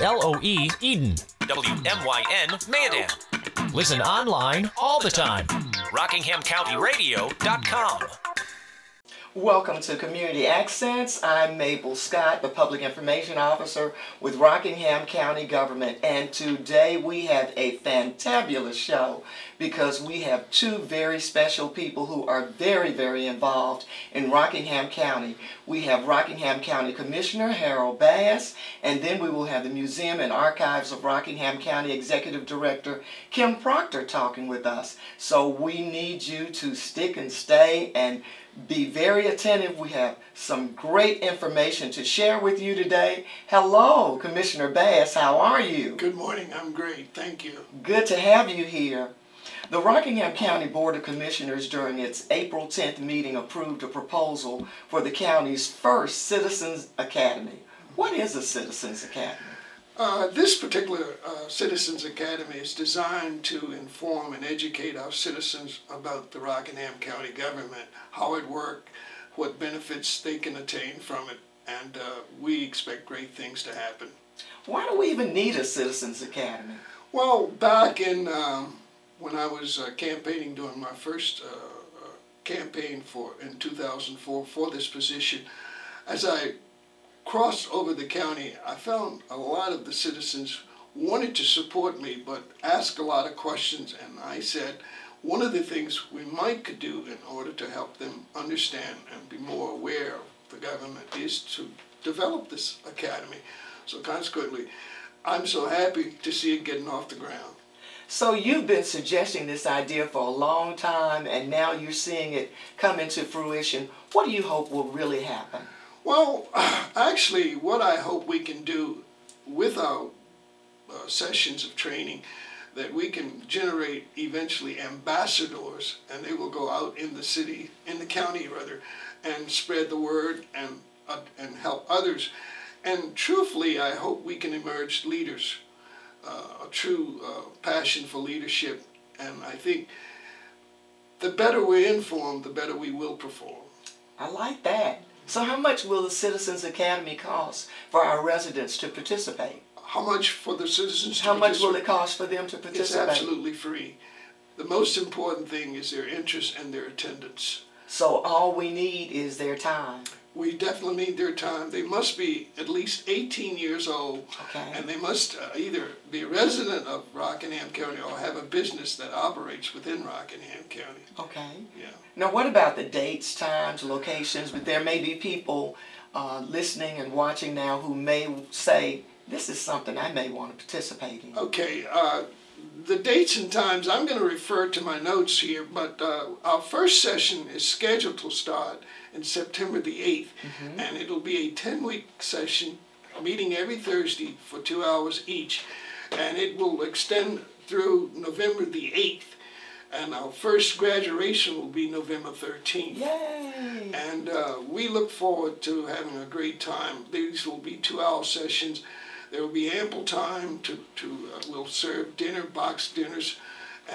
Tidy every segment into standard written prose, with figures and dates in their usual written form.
WLOE Eden. WMYN Mayadan. Listen online all the time. RockinghamCountyRadio.com. Welcome to Community Accents. I'm Mable Scott, the Public Information Officer with Rockingham County Government, and today we have a fantabulous show because we have two very special people who are very, very involved in Rockingham County. We have Rockingham County Commissioner Harold Bass, and then we will have the Museum and Archives of Rockingham County Executive Director Kim Proctor talking with us. So we need you to stick and stay and be very attentive. We have some great information to share with you today. Hello, Commissioner Bass. How are you? Good morning. I'm great. Thank you. Good to have you here. The Rockingham County Board of Commissioners during its April 10th meeting approved a proposal for the county's first Citizens Academy. What is a Citizens Academy? This particular Citizens Academy is designed to inform and educate our citizens about the Rockingham County government, how it works, what benefits they can attain from it, and we expect great things to happen. Why do we even need a Citizens Academy? Well, back in when I was campaigning during my first campaign in 2004 for this position, as I crossed over the county, I found a lot of the citizens wanted to support me but asked a lot of questions, and I said one of the things we might could do in order to help them understand and be more aware of the government is to develop this academy. So consequently, I'm so happy to see it getting off the ground. So you've been suggesting this idea for a long time, and now you're seeing it come into fruition. What do you hope will really happen? Well, actually, what I hope we can do with our sessions of training, that we can generate eventually ambassadors, and they will go out in the city, in the county rather, and spread the word and help others. And truthfully, I hope we can emerge leaders, a true passion for leadership. And I think the better we're informed, the better we will perform. I like that. So how much will the Citizens Academy cost for our residents to participate? How much for the citizens to How much will it cost for them to participate? It's absolutely free. The most important thing is their interest and their attendance. So all we need is their time. We definitely need their time. They must be at least 18 years old, okay, and they must either be a resident of Rockingham County or have a business that operates within Rockingham County. Okay. Yeah. Now what about the dates, times, locations? But there may be people listening and watching now who may say, this is something I may want to participate in. Okay. The dates and times, I'm going to refer to my notes here, but our first session is scheduled to start in September the 8th, and it'll be a 10-week session, meeting every Thursday for 2 hours each, and it will extend through November the 8th, and our first graduation will be November 13th. Yay! And we look forward to having a great time. These will be 2-hour sessions. There will be ample time we'll serve dinner, boxed dinners,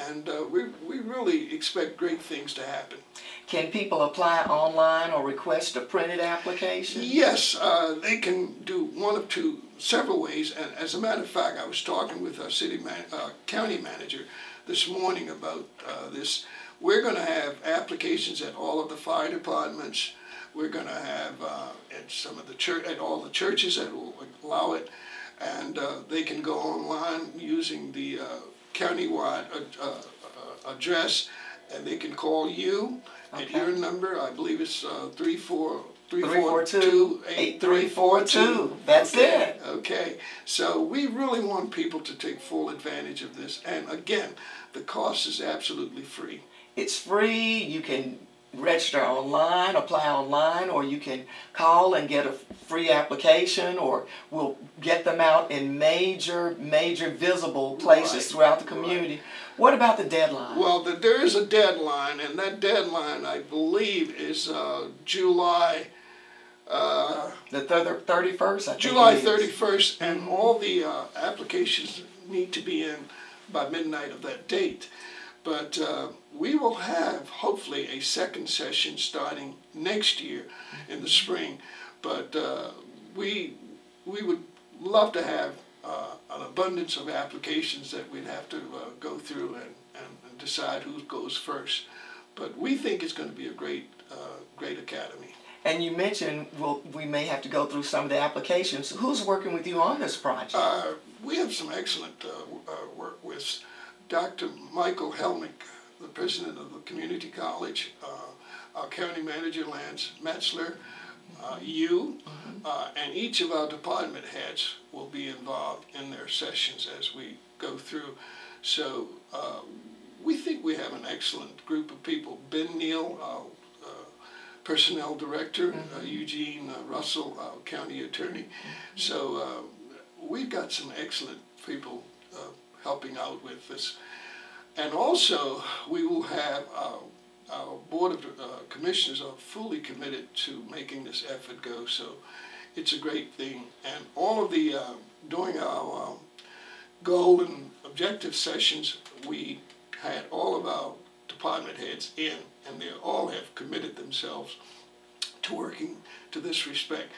and we really expect great things to happen. Can people apply online or request a printed application? Yes, they can do one of several ways. And as a matter of fact, I was talking with our county manager this morning about this. We're going to have applications at all of the fire departments. We're going to have at some of at all the churches that will allow it. And they can go online using the countywide address, and they can call you at your number. I believe it's 342-8342. That's it. Okay. So we really want people to take full advantage of this. And again, the cost is absolutely free. It's free. You can register online, apply online, or you can call and get a free application, or we'll get them out in major visible places throughout the community. Right. What about the deadline? Well, there is a deadline, and that deadline, I believe, is July the 31st, I think. July 31st, and all the applications need to be in by midnight of that date. But we will have, hopefully, a second session starting next year in the spring. But we would love to have an abundance of applications that we'd have to go through and decide who goes first. But we think it's going to be a great academy. And you mentioned, well, we may have to go through some of the applications. Who's working with you on this project? We have some excellent work with Dr. Michael Helmick, the president of the community college, our county manager Lance Metzler, and each of our department heads will be involved in their sessions as we go through. So we think we have an excellent group of people. Ben Neal, our personnel director, Eugene Russell, our county attorney. So we've got some excellent people helping out with this. And also we will have our board of commissioners are fully committed to making this effort go. So it's a great thing. And all of the, during our goal and objective sessions, we had all of our department heads in, and they all have committed themselves to working to this respect.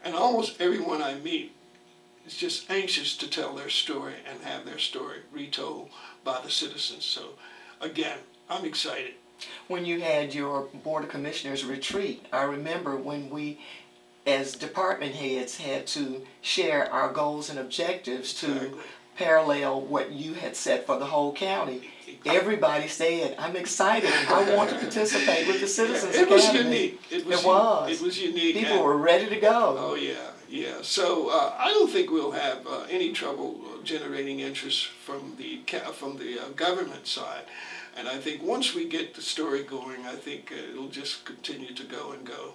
And almost everyone I meet is just anxious to tell their story and have their story retold by the citizens. So again, I'm excited. When you had your Board of Commissioners retreat, I remember when we, as department heads, had to share our goals and objectives to parallel what you had set for the whole county. Everybody said, I'm excited, I want to participate with the Citizens Academy. It was unique. It was unique. People were ready to go. Oh yeah. So I don't think we'll have any trouble generating interest from the government side. And I think once we get the story going, I think it'll just continue to go and go.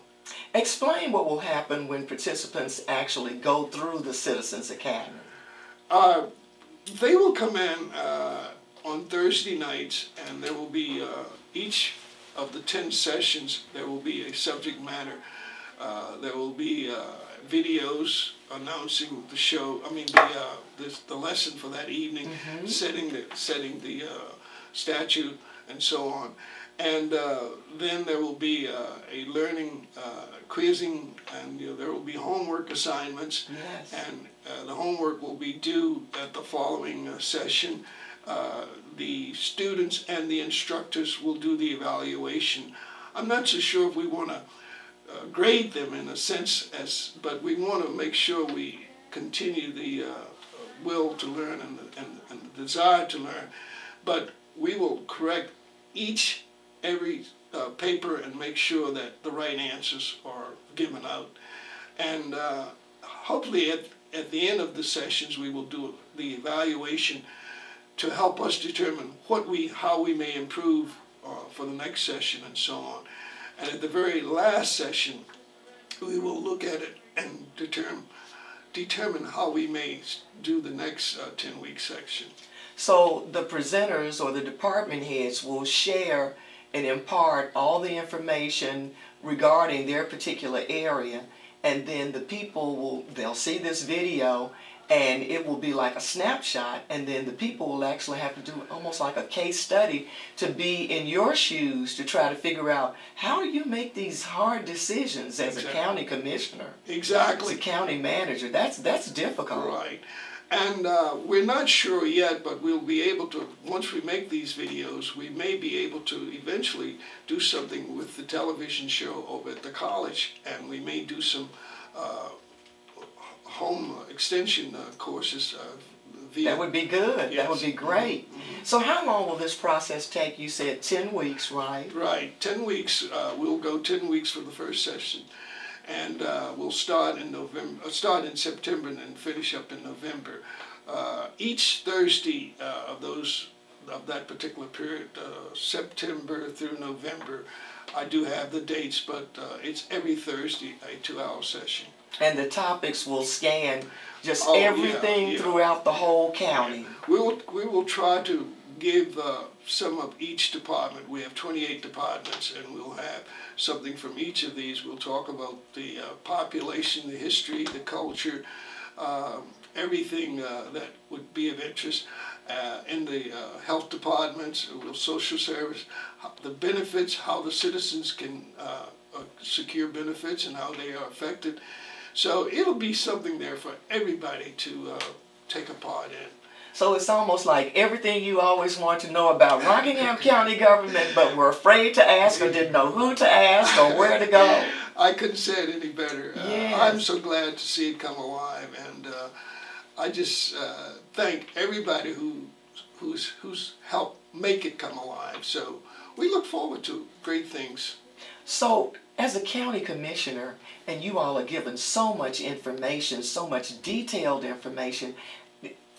Explain what will happen when participants actually go through the Citizens Academy. They will come in on Thursday nights, and there will be each of the 10 sessions, there will be a subject matter. There will be videos announcing the show, the lesson for that evening, setting the statute and so on. And then there will be a learning quizzing, and there will be homework assignments. Yes. And the homework will be due at the following session. The students and the instructors will do the evaluation. I'm not so sure if we want to grade them in a sense, but we want to make sure we continue the will to learn and the desire to learn. But we will correct every paper and make sure that the right answers are given out. And hopefully at the end of the sessions we will do the evaluation to help us determine how we may improve for the next session and so on. And at the very last session we will look at it and determine how we may do the next 10-week section. So the presenters or the department heads will share and impart all the information regarding their particular area, and then the people they'll see this video and it will be like a snapshot, and then the people will actually have to do almost like a case study to be in your shoes to try to figure out how do you make these hard decisions as a county commissioner, exactly, as a county manager. That's difficult. Right. And we're not sure yet, but we'll be able to, once we make these videos, we may be able to eventually do something with the television show over at the college, and we may do some home extension courses. That would be good. Yes. That would be great. So how long will this process take? You said 10 weeks, right? Right, 10 weeks. We'll go 10 weeks for the first session. And we'll start in September and finish up in November. Each Thursday of that particular period, September through November, I do have the dates, but it's every Thursday, a 2-hour session. And the topics will scan just everything throughout the whole county. We will try to give some of each department. We have 28 departments, and we'll have something from each of these. We'll talk about the population, the history, the culture, everything that would be of interest. In the health departments, social service, the benefits, how the citizens can secure benefits and how they are affected. So it'll be something there for everybody to take a part in. So it's almost like everything you always want to know about Rockingham County government, but were afraid to ask or didn't know who to ask or where to go. I couldn't say it any better. Yes. I'm so glad to see it come alive, and I just thank everybody who's helped make it come alive. So we look forward to great things. So as a county commissioner, and you all are given so much information, so much detailed information,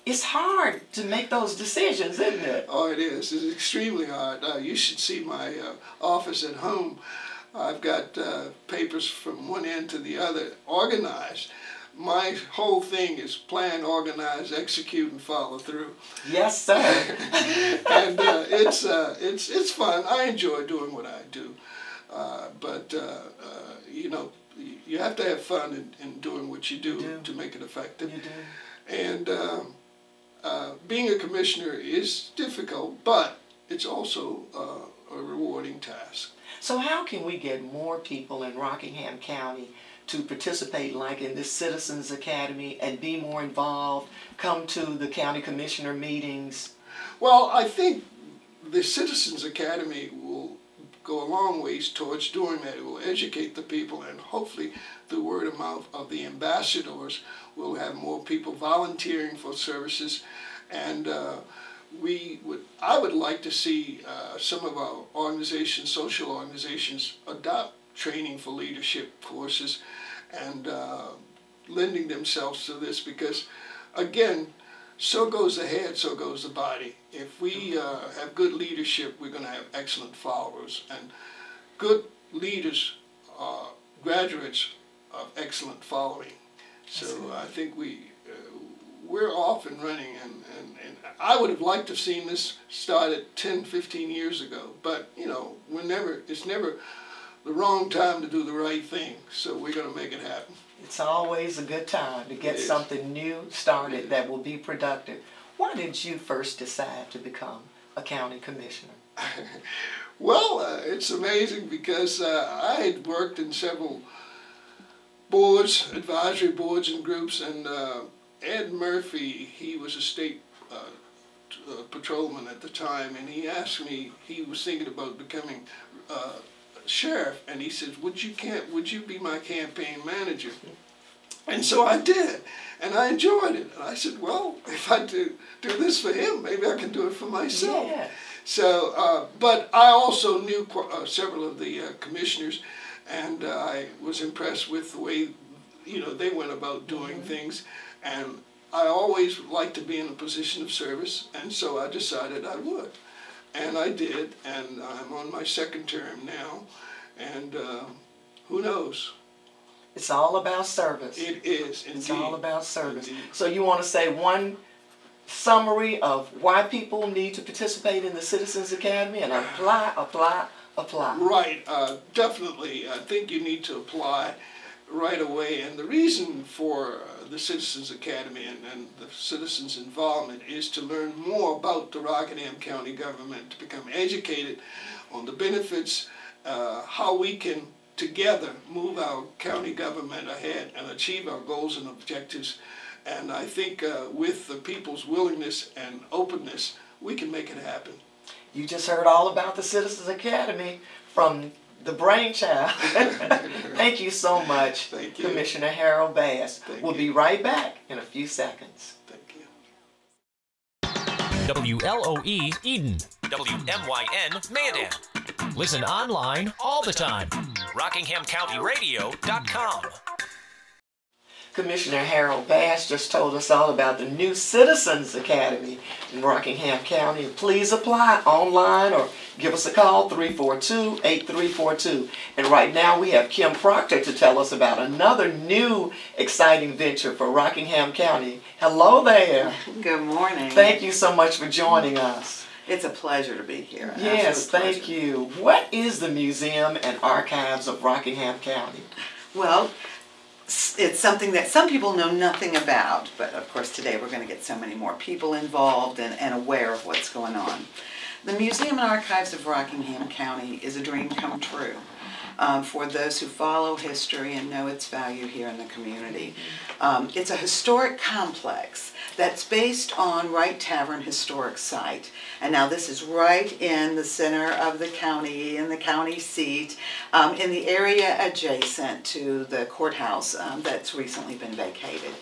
it's hard to make those decisions, isn't it? Oh, it is. It's extremely hard. You should see my office at home. I've got papers from one end to the other organized. My whole thing is plan, organize, execute, and follow through. Yes, sir. And it's fun. I enjoy doing what I do. But you know, you have to have fun in doing what you do to make it effective. You do. And being a commissioner is difficult, but it's also a rewarding task. So how can we get more people in Rockingham County to participate like in this Citizens Academy and be more involved, come to the county commissioner meetings? Well, I think the Citizens Academy will go a long ways towards doing that. It will educate the people, and hopefully the word of mouth of the ambassadors will have more people volunteering for services. And I would like to see some of our organizations, social organizations, adopt training for leadership courses and lending themselves to this, because again, so goes the head, so goes the body. If we have good leadership, we're going to have excellent followers, and good leaders are graduates of excellent following. So I think we're off and running, and I would have liked to have seen this started 10, 15 years ago, but you know, it's never the wrong time to do the right thing, so we're going to make it happen. It's always a good time to get something new started that will be productive. Why did you first decide to become a county commissioner? Well, it's amazing because I had worked in several boards, advisory boards and groups, and Ed Murphy, he was a state patrolman at the time, and he asked me, he was thinking about becoming sheriff, and he said, would you be my campaign manager? And so I did, and I enjoyed it. And I said, well, if I do this for him, maybe I can do it for myself. Yeah. So, but I also knew several of the commissioners, and I was impressed with the way, you know, they went about doing things. And I always liked to be in a position of service, and so I decided I would. And I did, and I'm on my second term now, and who knows? It's all about service. It is, indeed. It's all about service. Indeed. So you want to say one summary of why people need to participate in the Citizens Academy and apply. Right, definitely. I think you need to apply right away, and the reason for the Citizens Academy and the citizens' involvement is to learn more about the Rockingham County government, to become educated on the benefits, how we can together move our county government ahead and achieve our goals and objectives. And I think with the people's willingness and openness, we can make it happen. You just heard all about the Citizens Academy from the brainchild. Thank you so much, Thank you. Commissioner Harold Bass. We'll be right back in a few seconds. Thank you. WLOE Eden. WMYN Mayadan. Listen online all the time. RockinghamCountyRadio.com. Commissioner Harold Bass just told us all about the new Citizens Academy in Rockingham County. Please apply online or give us a call, 342-8342. And right now we have Kim Proctor to tell us about another new exciting venture for Rockingham County. Hello there. Good morning. Thank you so much for joining us. It's a pleasure to be here. Yes, Absolute pleasure. thank you. What is the Museum and Archives of Rockingham County? Well, it's something that some people know nothing about, but of course today we're going to get so many more people involved and aware of what's going on. The Museum and Archives of Rockingham County is a dream come true. for those who follow history and know its value here in the community. It's a historic complex that's based on Wright Tavern Historic Site. And now this is right in the center of the county, in the county seat, in the area adjacent to the courthouse that's recently been vacated.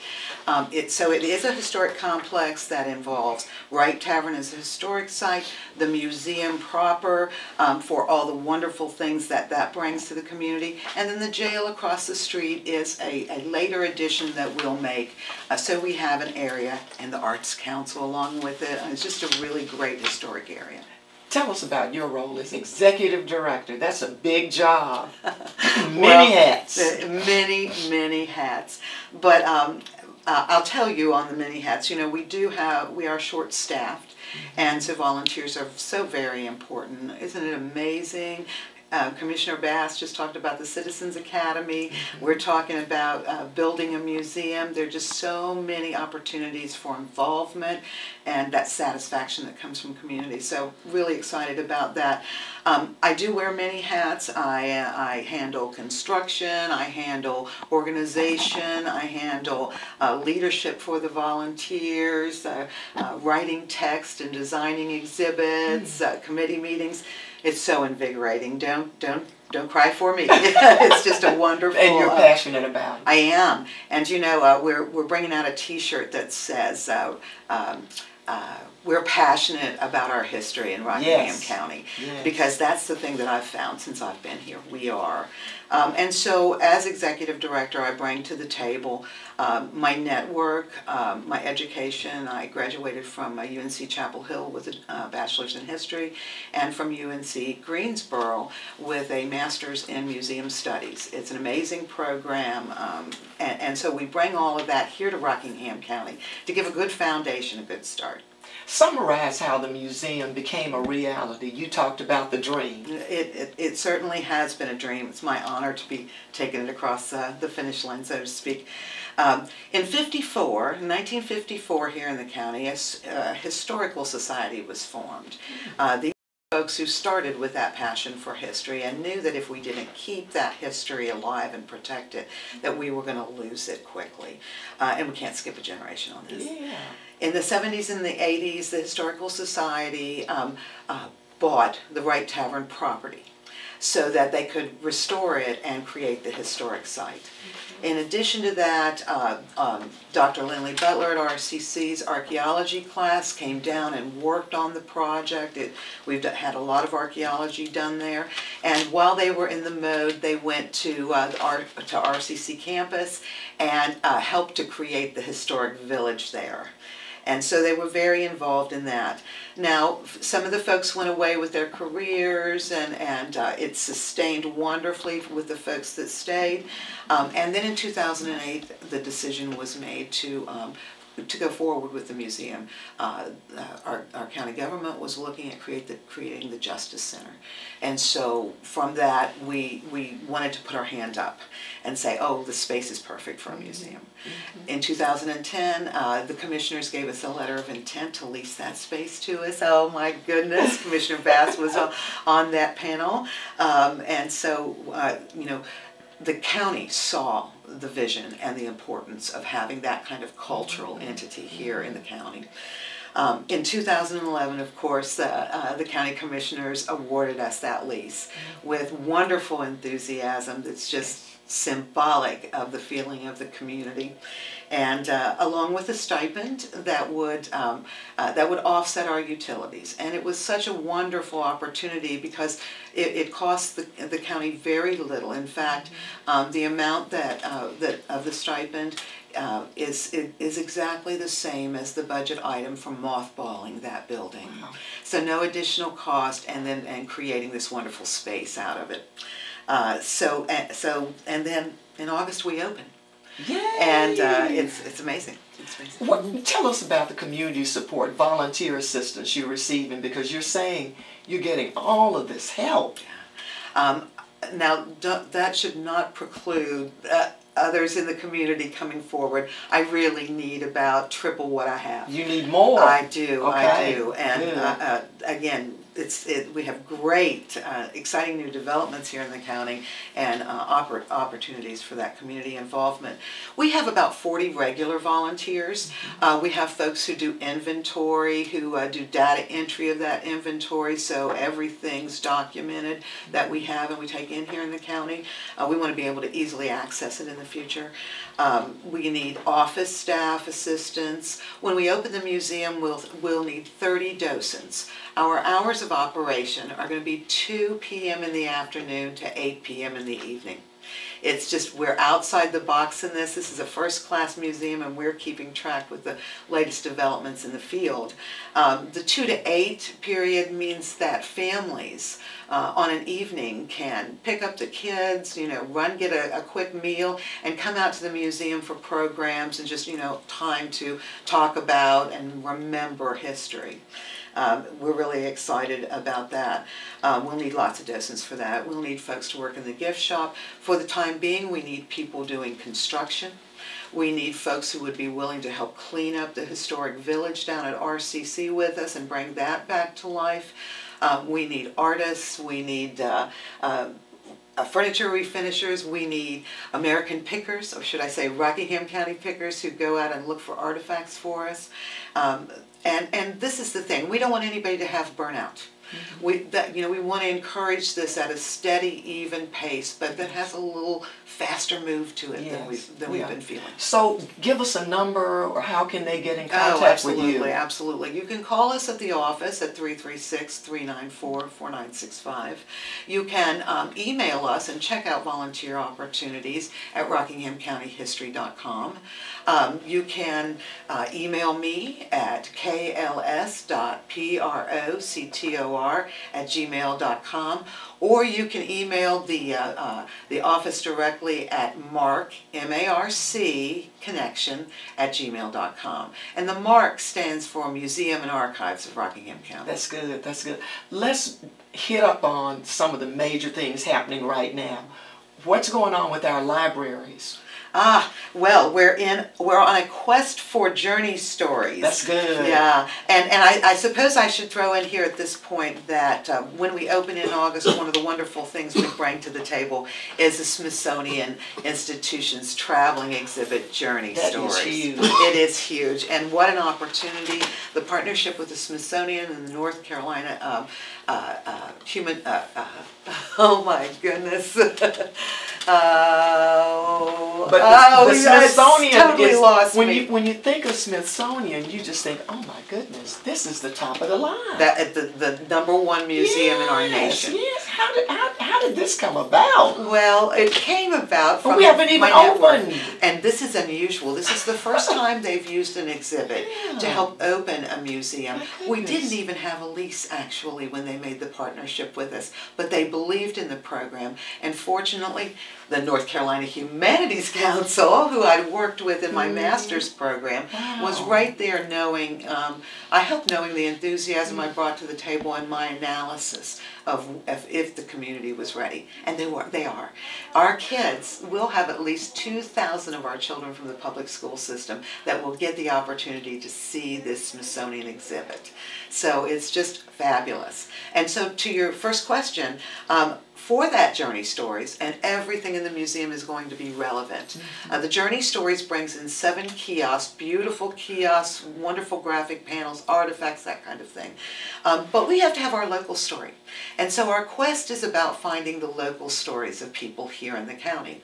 So it is a historic complex that involves Wright Tavern as a historic site, the museum proper for all the wonderful things that that brings to the community, and then the jail across the street is a later addition that we'll make. So we have an area and the Arts Council along with it. It's just a really great historic area. Tell us about your role as executive director. That's a big job. Many hats. Many hats. But I'll tell you on the many hats, you know, we are short-staffed, and so volunteers are so very important. Isn't it amazing? Commissioner Bass just talked about the Citizens Academy. We're talking about building a museum. There are just so many opportunities for involvement and that satisfaction that comes from community. So really excited about that. I do wear many hats. I handle construction, I handle organization, I handle leadership for the volunteers, writing text and designing exhibits, committee meetings. It's so invigorating. Don't cry for me. It's just a wonderful. And you're passionate about it. I am, and you know we're bringing out a T-shirt that says we're passionate about our history in Rockingham County, because that's the thing that I've found since I've been here. We are. And so as executive director, I bring to the table my network, my education. I graduated from UNC Chapel Hill with a bachelor's in history, and from UNC Greensboro with a master's in museum studies. It's an amazing program, and so we bring all of that here to Rockingham County to give a good foundation, a good start. Summarize how the museum became a reality. You talked about the dream. It certainly has been a dream. It's my honor to be taking it across the finish line, so to speak. In 1954, here in the county, a historical society was formed. These folks who started with that passion for history and knew that if we didn't keep that history alive and protect it, that we were going to lose it quickly. And we can't skip a generation on this. Yeah. In the 70s and the 80s, the Historical Society bought the Wright Tavern property so that they could restore it and create the historic site. In addition to that, Dr. Lindley Butler at RCC's archaeology class came down and worked on the project. We've had a lot of archaeology done there. And while they were in the mode, they went to RCC campus and helped to create the historic village there. And so they were very involved in that. Now, some of the folks went away with their careers, and it sustained wonderfully with the folks that stayed. And then in 2008, the decision was made to go forward with the museum. Our county government was looking at creating the Justice Center. And so from that, we wanted to put our hand up and say, oh, the space is perfect for a museum. In 2010, the commissioners gave us a letter of intent to lease that space to us. Oh my goodness, Commissioner Bass was on that panel. And so, you know, the county saw the vision and the importance of having that kind of cultural entity here in the county. In 2011, of course, the county commissioners awarded us that lease with wonderful enthusiasm that's just symbolic of the feeling of the community, and along with a stipend that would offset our utilities. And it was such a wonderful opportunity because it cost the county very little. In fact, the amount of the stipend is exactly the same as the budget item for mothballing that building. Wow. So no additional cost, and creating this wonderful space out of it. And then in August we open. Yay! And it's amazing. It's amazing. Tell us about the community support, volunteer assistance you're receiving, because you're saying you're getting all of this help. Now, that should not preclude others in the community coming forward. I really need about triple what I have. You need more. I do, okay. I do. And again, we have great, exciting new developments here in the county and opportunities for that community involvement. We have about 40 regular volunteers. We have folks who do inventory, who do data entry of that inventory, so everything's documented that we have and we take in here in the county. We want to be able to easily access it in the future. We need office staff, assistants. When we open the museum, we'll need 30 docents. Our hours of operation are going to be 2 p.m. in the afternoon to 8 p.m. in the evening. It's just, we're outside the box in this. This is a first-class museum, and we're keeping track with the latest developments in the field. The 2 to 8 period means that families on an evening can pick up the kids, get a quick meal, and come out to the museum for programs and just, time to talk about and remember history. We're really excited about that. We'll need lots of docents for that. We'll need folks to work in the gift shop. For the time being, we need people doing construction. We need folks who would be willing to help clean up the historic village down at RCC with us and bring that back to life. We need artists. We need furniture refinishers. We need American pickers, or should I say Rockingham County pickers, who go out and look for artifacts for us. And this is the thing, we don't want anybody to have burnout. We want to encourage this at a steady, even pace, but that has a little faster move to it than we've been feeling. So give us a number, or how can they get in contact with you? Absolutely. You can call us at the office at 336-394-4965. You can email us and check out volunteer opportunities at rockinghamcountyhistory.com. You can email me at kls.proctor@gmail.com, or you can email the office directly at MARC, M-A-R-C, connection@gmail.com. And the MARC stands for Museum and Archives of Rockingham County. That's good, that's good. Let's hit up on some of the major things happening right now. What's going on with our libraries? Well, we're on a quest for journey stories. That's good. Yeah, and I suppose I should throw in here at this point that when we open in August, one of the wonderful things we bring to the table is the Smithsonian Institution's traveling exhibit, Journey Stories. That is huge. It is huge, and what an opportunity! The partnership with the Smithsonian and the North Carolina oh my goodness. But the Smithsonian totally lost me. When you think of Smithsonian, you just think, oh my goodness, this is the top of the line. The #1 museum in our nation. Yes. How did this come about? Well, it came about from we haven't even opened. And this is unusual. This is the first time they've used an exhibit to help open a museum. We didn't even have a lease, actually, when they made the partnership with us, but they believed in the program, and fortunately the North Carolina Humanities Council, who I'd worked with in my master's program, was right there knowing, I hope knowing the enthusiasm I brought to the table and my analysis of if the community was ready. And they are. Our kids, will have at least 2,000 of our children from the public school system that will get the opportunity to see this Smithsonian exhibit. So it's just fabulous. And so to your first question, for that Journey Stories, and everything in the museum is going to be relevant. The Journey Stories brings in 7 kiosks, beautiful kiosks, wonderful graphic panels, artifacts, that kind of thing. But we have to have our local story. And so our quest is about finding the local stories of people here in the county.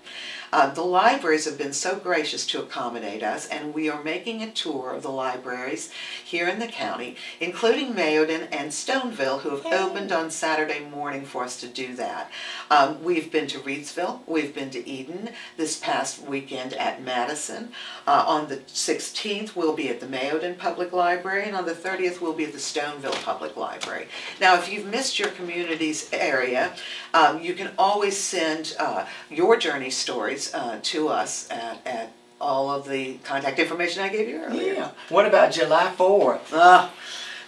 The libraries have been so gracious to accommodate us, and we are making a tour of the libraries here in the county, including Mayodan and Stoneville, who have opened on Saturday morning for us to do that. We've been to Reedsville, we've been to Eden, this past weekend at Madison. On the 16th, we'll be at the Mayodan Public Library, and on the 30th, we'll be at the Stoneville Public Library. Now, if you've missed your community's area, you can always send your journey stories to us at all of the contact information I gave you earlier. Yeah. What about July 4th?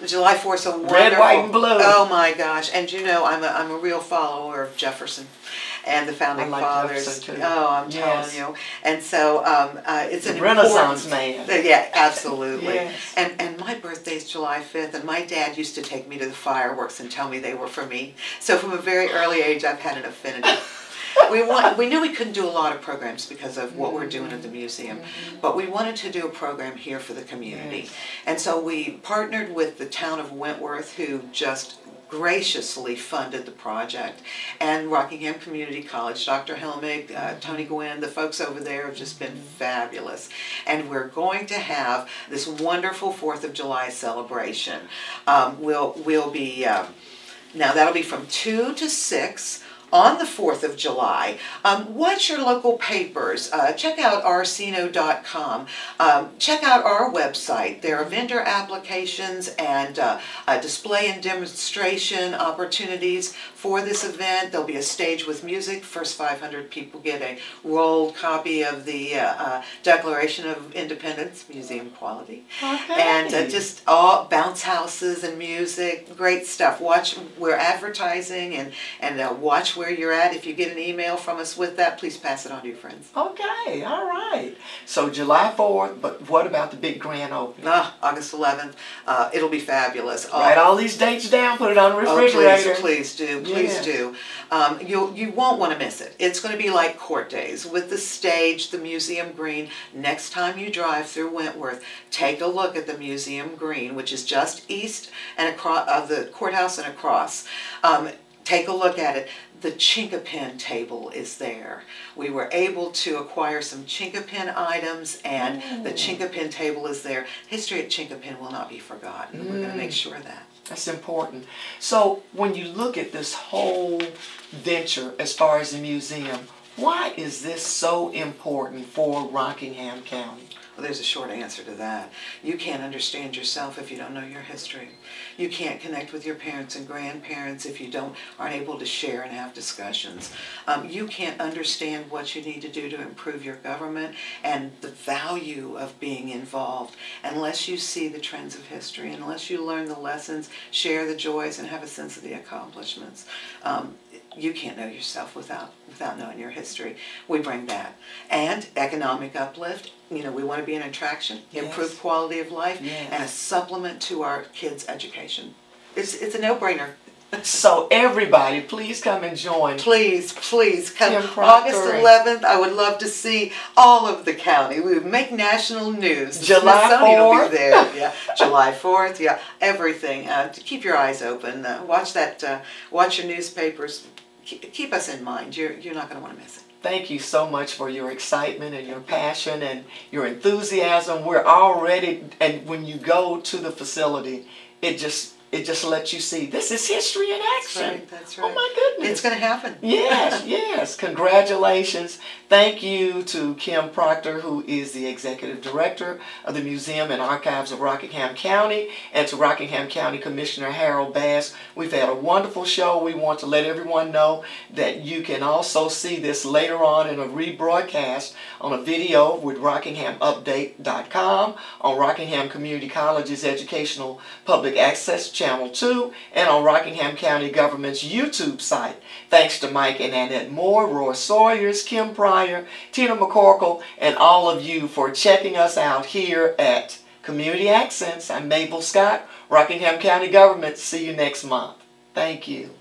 July 4th is a wonderful. Red, white, and blue. Oh my gosh! And you know, I'm a real follower of Jefferson and the founding I like fathers. Jefferson, too. Oh, I'm Yes. telling you. And so it's an Renaissance important, man. Yeah, absolutely. Yes. And my birthday's July 5th, and my dad used to take me to the fireworks and tell me they were for me. So from a very early age, I've had an affinity. We knew we couldn't do a lot of programs because of what we're doing at the museum, but we wanted to do a program here for the community. Yes. And so we partnered with the town of Wentworth, who just graciously funded the project, and Rockingham Community College. Dr. Helmig, Tony Gwynn, the folks over there have just been fabulous. And we're going to have this wonderful 4th of July celebration. We'll be, now that'll be from 2 to 6. On the 4th of July. Watch your local papers. Check out arcino.com. Check out our website. There are vendor applications and display and demonstration opportunities for this event. There'll be a stage with music. First 500 people get a rolled copy of the Declaration of Independence, museum quality. Okay. And just all bounce houses and music. Great stuff. Watch. We're advertising and watch where you're at. If you get an email from us with that, please pass it on to your friends. Okay, all right. So July 4th, but what about the big grand opening? August 11th. It'll be fabulous. Write all these dates down, put it on the Oh, refrigerator. please do, Yes. do. You won't want to miss it. It's going to be like court days with the stage, the museum green. Next time you drive through Wentworth, take a look at the museum green, which is just east and across of the courthouse and across. Take a look at it. The Chinkapin table is there. We were able to acquire some Chinkapin items, and the Chinkapin table is there. History at Chinkapin will not be forgotten. We're going to make sure of that. That's important. So when you look at this whole venture as far as the museum, why is this so important for Rockingham County? Well, there's a short answer to that. You can't understand yourself if you don't know your history. You can't connect with your parents and grandparents if you aren't able to share and have discussions. You can't understand what you need to do to improve your government and the value of being involved unless you see the trends of history, unless you learn the lessons, share the joys, and have a sense of the accomplishments. You can't know yourself without knowing your history. We bring that. And economic uplift. You know, we want to be an attraction, improve quality of life, and a supplement to our kids' education. It's a no-brainer. So everybody, please come and join. Please come. Kim Proctor. August 11th, I would love to see all of the county. We would make national news. The July Smithsonian 4th. will be there. Yeah, July 4th. Yeah, everything. Keep your eyes open. Watch that. Watch your newspapers. Keep us in mind. You're not going to want to miss it. Thank you so much for your excitement and your passion and your enthusiasm. We're already, and when you go to the facility, it just lets you see this is history in action. That's right. Oh my goodness. It's going to happen. Yes. Congratulations. Thank you to Kim Proctor, who is the Executive Director of the Museum and Archives of Rockingham County, and to Rockingham County Commissioner Harold Bass. We've had a wonderful show. We want to let everyone know that you can also see this later on in a rebroadcast on a video with RockinghamUpdate.com, on Rockingham Community College's Educational Public Access Channel 2, and on Rockingham County Government's YouTube site. Thanks to Mike and Annette Moore, Roy Sawyers, Kim Pryor, Tina McCorkle, and all of you for checking us out here at Community Accents. I'm Mable Scott, Rockingham County Government. See you next month. Thank you.